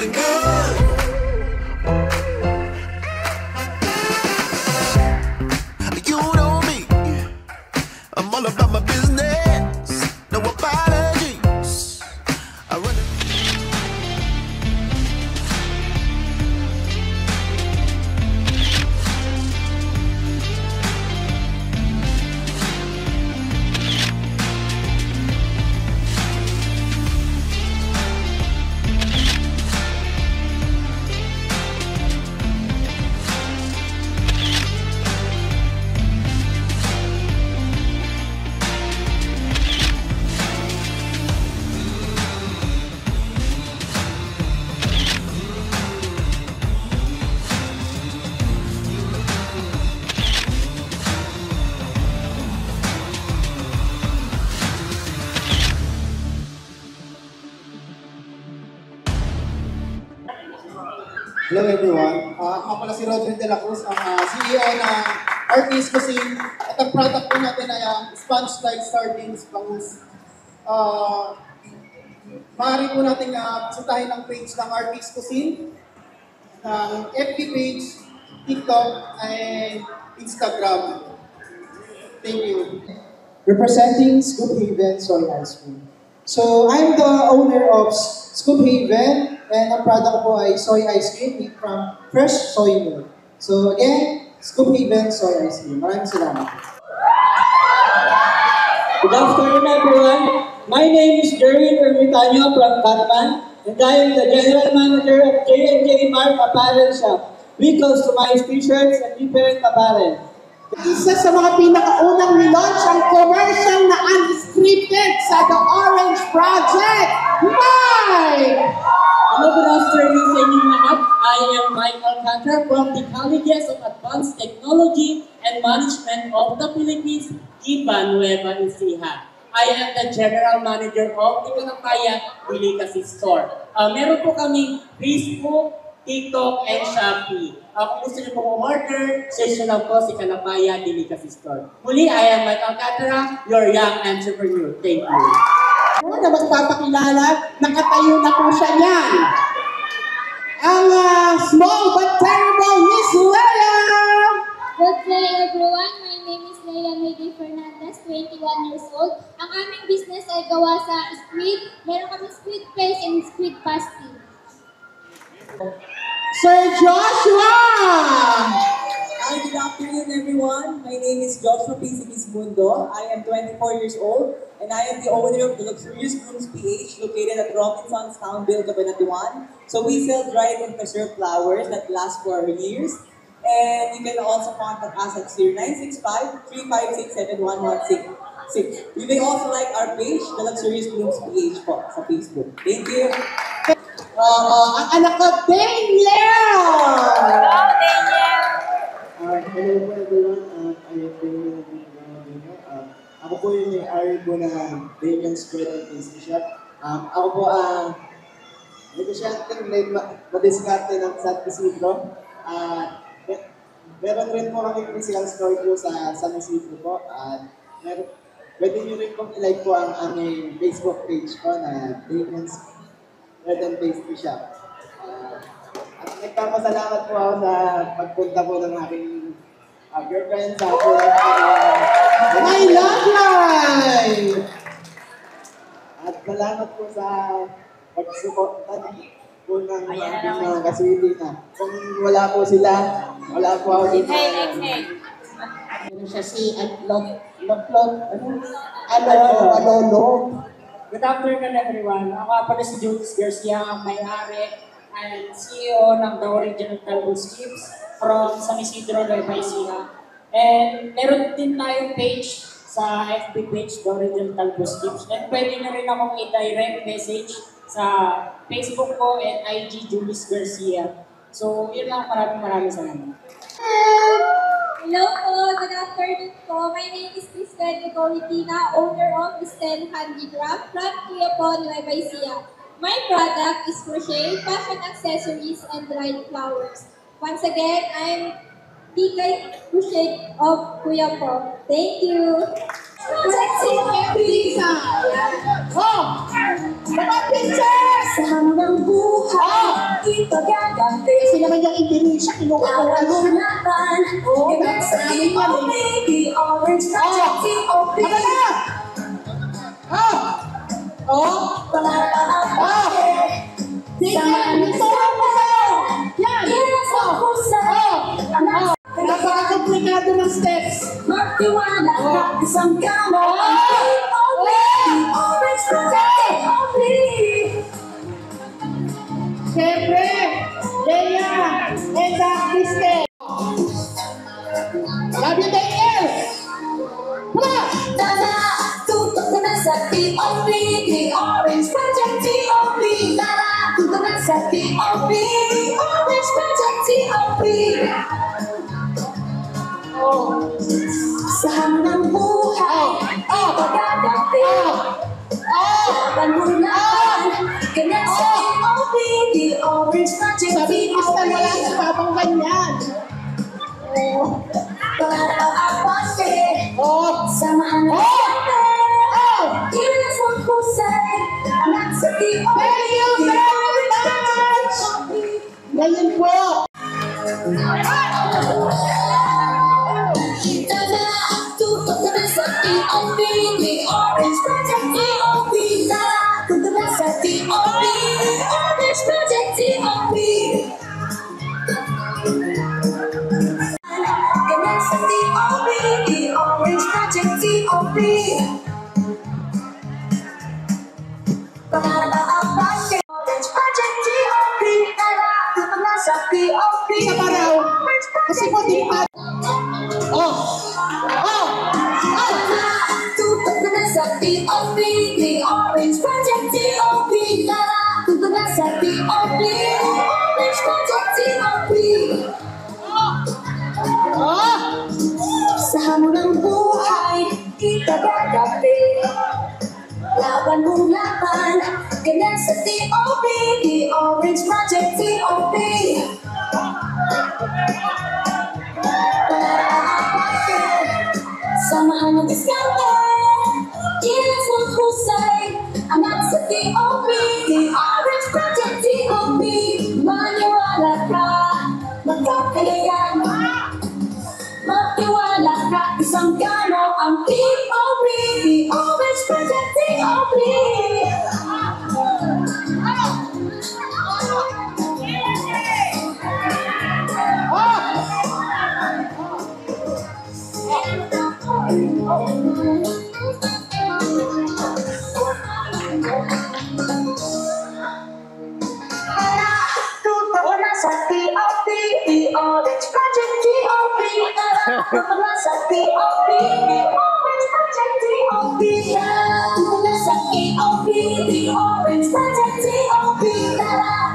feeling good. You know me, I'm all about my business. No apologies. I run it. Hello everyone. Ako pala si Rodrigo de la Cruz, ang CEO ng Artist Cuisine. At ang product po natin ay sponge-like sardines bangus. Maaari po natin bisitahin ang page ng Artist Cuisine, ng FB page, TikTok, and Instagram. Thank you. Representing Scoop Haven Soy Ice Cream. So, I'm the owner of Scoop Haven, and ang product ko ay soy ice cream made from fresh soy milk. So, again, Scoop Haven Soy Ice Cream. Maraming salamat. Good afternoon, everyone. My name is Jerry Ermitanio from Batman, and I am the General Manager of J&J Mart Apparel Shop. We customize t-shirts and different apparel. Isa sa mga pinakaunang nilaunch ang commercial na unscripted sa The Orange Project. Mike! Hello, good afternoon sa inyong lahat. I am Mike Alcantara from the Colleges of Advanced Technology and Management of the Philippines, Iba Nueva Ecija. I am the General Manager of the Kanapaya Delicacy Store. Meron po kaming Facebook, TikTok, and Shopee. Kung gusto niyo pong order, search lang po si Kanapaya Delicacy Store. Muli, I am Mike Alcantara, your young entrepreneur. Thank you. Na magpapakilala, nakatayo na po siya niyan. Ang small but terrible Miss Leia! Good day everyone, my name is Leia Mayday Fernandez, 21 years old. Ang aming business ay gawa sa squid. Meron kami squid paste and squid pasty. Sir Joshua! Hi, good afternoon everyone. My name is Joshua P. Sigismundo. I am 24 years old and I am the owner of the Luxurious Blooms PH located at Robinson's Townville, Cabanatuan. So we sell dried and preserved flowers that last for years. And you can also contact us at 0965-356-7116. You may also like our page, the Luxurious Blooms PH po, sa Facebook. Thank you. Ang anak ko, Daniel! Hello, Daniel! Hello po everyone, I am Daniel. Ako po yung may-ari po ng Daniel's Squid and Pastry Shop. Ako po ang negosyanteng madiskarte ng San Isidro. Meron rin po kami physical store po sa San Isidro po. Pwede nyo rin pong i-like po ang aming Facebook page po na Daniel's Squid and Pastry Shop. At nagpapasalamat po ako sa pagpunta po ng aking girlfriend sa po ng My love life! At salamat po sa pagsuporta po ng aking mga kaswiti na. Kung wala po sila, wala po ako dito. Ano siya si Alolo. Good afternoon everyone. Ako pala si Julius Garcia, ang may-ari and CEO ng The Original Talbos Chips from San Isidro, Nueva Ecija. And meron din tayong page sa FB page, The Original Talbos Chips. And pwede nyo rin akong i-direct message sa Facebook ko and IG Julius Garcia. So, yun lang. Maraming salamat. Hello po, good afternoon po. My name is Cristel Nicolitina, owner of Cristel Handicraft from Quiapo, Nueva Ecija. My product is crochet, fashion accessories, and dried flowers. Once again, I'm Tikay Crochet of Quiapo. Thank you. Pizza! Oh! Mga pictures! Sa handang buhay! Kasi naman yung Indonesia, kinuha ko lang. Oo, namin yan eh. Napaka-komplikado ng steps. Magtiwala ka, isang kamo. Siyempre, Leia and Kristen. Love you, Daniel! Wala! Tara, tutok ka na sa T.O.P. The Orange Project T.O.P. Tara, tutok na sa T.O.P. Orange Project T.O.P. Sa hamon ng buhay, ipagdadati. Laban mo laban, ganyan sa T.O.P. The Orange Project Sabi ni Kristen, wala T.O.P. si Papang ganyan. Para apate, samahan ng Kilas ang kusay, anak sa T.O.P. Thank you very much! Ngayon po. Tada, tutok ka na sa T.O.P. The Orange Project T.O.P. Tara, tutok na sa T.O.P. Orange Project T.O.P. Ganyan sa T.O.P. The Orange Project T.O.P. Para apate, Orange Project T.O.P. Tara, tutok na sa T.O.P. Isa pa raw. Kasi po, di pa. Tutok ka na sa T.O.P. The Orange Project T.O.P. Tara, tutok na sa T.O.P. Orange Project T.O.P. Sa hamon ng buhay, kita gagabi. Laban mo laban, ganyan sa T.O.P. The Orange Project T.O.P. Para apate, samahan ng diskarte. Kilas ng husay, anak sa T.O.P. The Orange Project T.O.P. Maniwala ka, magkakayayan. Magtiwala ka, isang gano ang T.O.P. The Orange Project T.O.P. Tutok na sa T.O.P. The Orange Project T.O.P. Tutok na sa T.O.P. The Orange Project T.O.P. Tutok na sa T.O.P. The Orange Project T.O.P.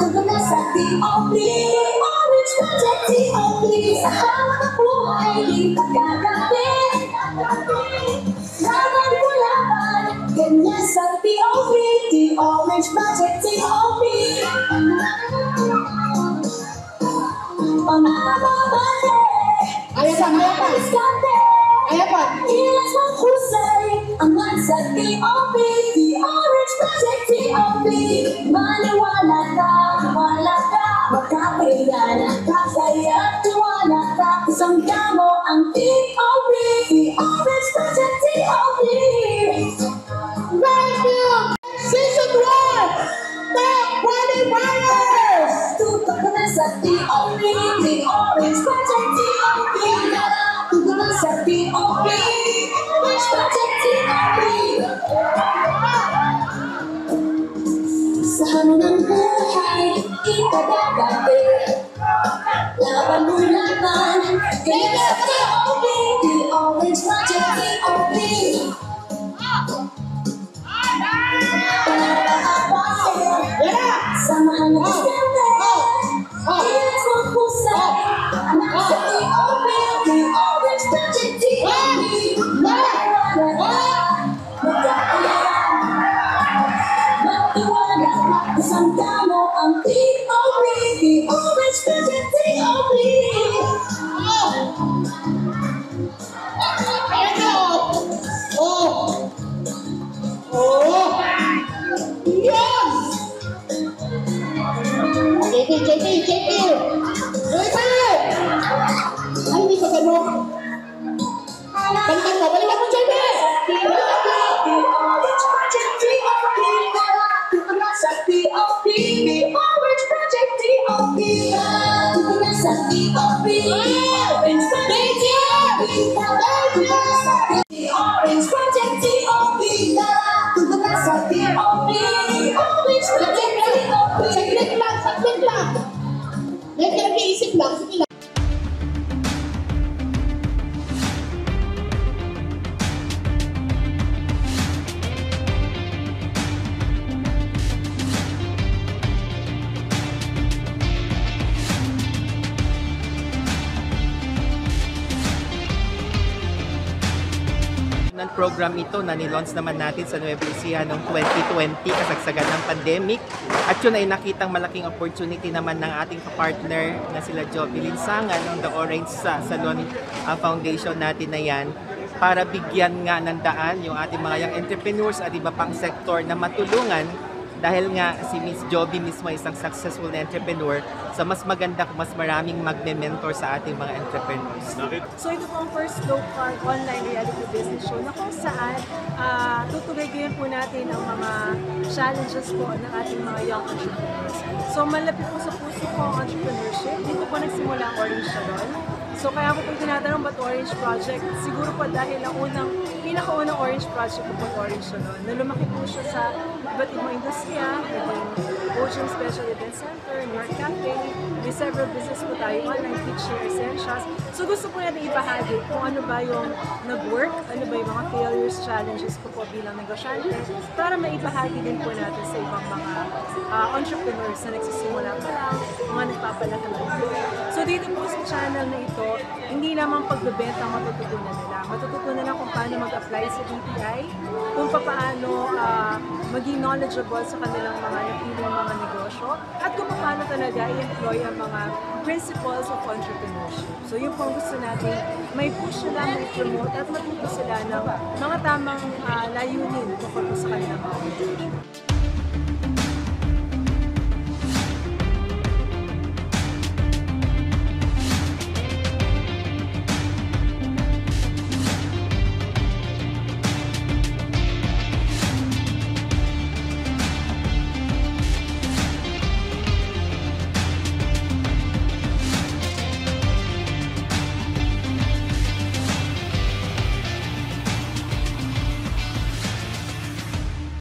Tutok na sa T.O.P. Orange Project T.O.P. Sa hamon ng buhay, di pagkagabi. Laban mo laban, ganyan sa T.O.P. The Orange Project T.O.P. Pangababate, Ayan pa. Kilas ng husay, aman sa T.O.P. The Orange Project T.O.P. Maniwala ka, wala ka, magkakayanan. Kasaya at tiwala ka, isang damo ang T.O.P. The Orange Project T.O.P. Thank you! Season 1! Top qualifiers! Tutok ka na sa T.O.P. The Orange Project T.O.P. Tutok na sa T.O.P. Orange Project T.O.P. Sa hamon ng buhay, ipagdadati. Laban mo laban, ganyan sa T.O.P. The Orange Project T.O.P. Para apate, samahan ng diskarte. Kilas ng husay, anak sa T.O.P. The Orange Project T.O.P. Maniwala ka, magkakayanan. Magtiwala ka, isang damo ang T.O.P. The Orange Project T.O.P. Yes! Okay JP! Ay, hindi ka ganun. Balikan mo, JP! Saglit lang. May pinag-iisip lang. Sige lang. Ng program ito na nilaunch naman natin sa Nueva Ecija noong 2020 kasagsagan ng pandemic at yun ay nakitang malaking opportunity naman ng ating partner na sila Joby Linsangan ng The Orange Salon Foundation natin na yan para bigyan nga ng daan yung ating mga young entrepreneurs at iba pang sektor na matulungan dahil nga si Miss Joby mismo isang successful na entrepreneur sa mas maganda kung mas maraming magme-mentor sa ating mga entrepreneurs. So ito po ang first local online reality business show na kung saan tutuloy-gayin po natin ang mga challenges po ng ating mga young entrepreneurs. So malapit po sa puso ko ang entrepreneurship. Dito po nagsimula ang Orange Salon. So kaya ko po tinatanong ba't Orange Project? Siguro po dahil ang pinakaunang Orange Project po po Orange Salon na lumaki po siya sa iba't ibang industriya, Ocean Special Event Center, New York Cafe, may several business po tayo online, Kitchen Essentials. So gusto po natin ibahagi kung ano ba yung nag-work, ano ba yung mga failures, challenges ko po bilang negosyante para maibahagi din po natin sa ibang mga entrepreneurs na nagsisimula pa lang, mga nagpapalaki lang. So dito po sa channel na ito, hindi naman pagbebenta ang matututunan nila. Matututunan nila kung paano mag-apply sa DTI, kung paano maging knowledgeable sa kanilang mga napiling mga negosyo, at kung paano talaga i-employ ang mga principles of entrepreneurship. So yun po ang gusto natin, may push sila, may promote, at matuto sila ng mga tamang layunin tungkol sa kanilang mga negosyo.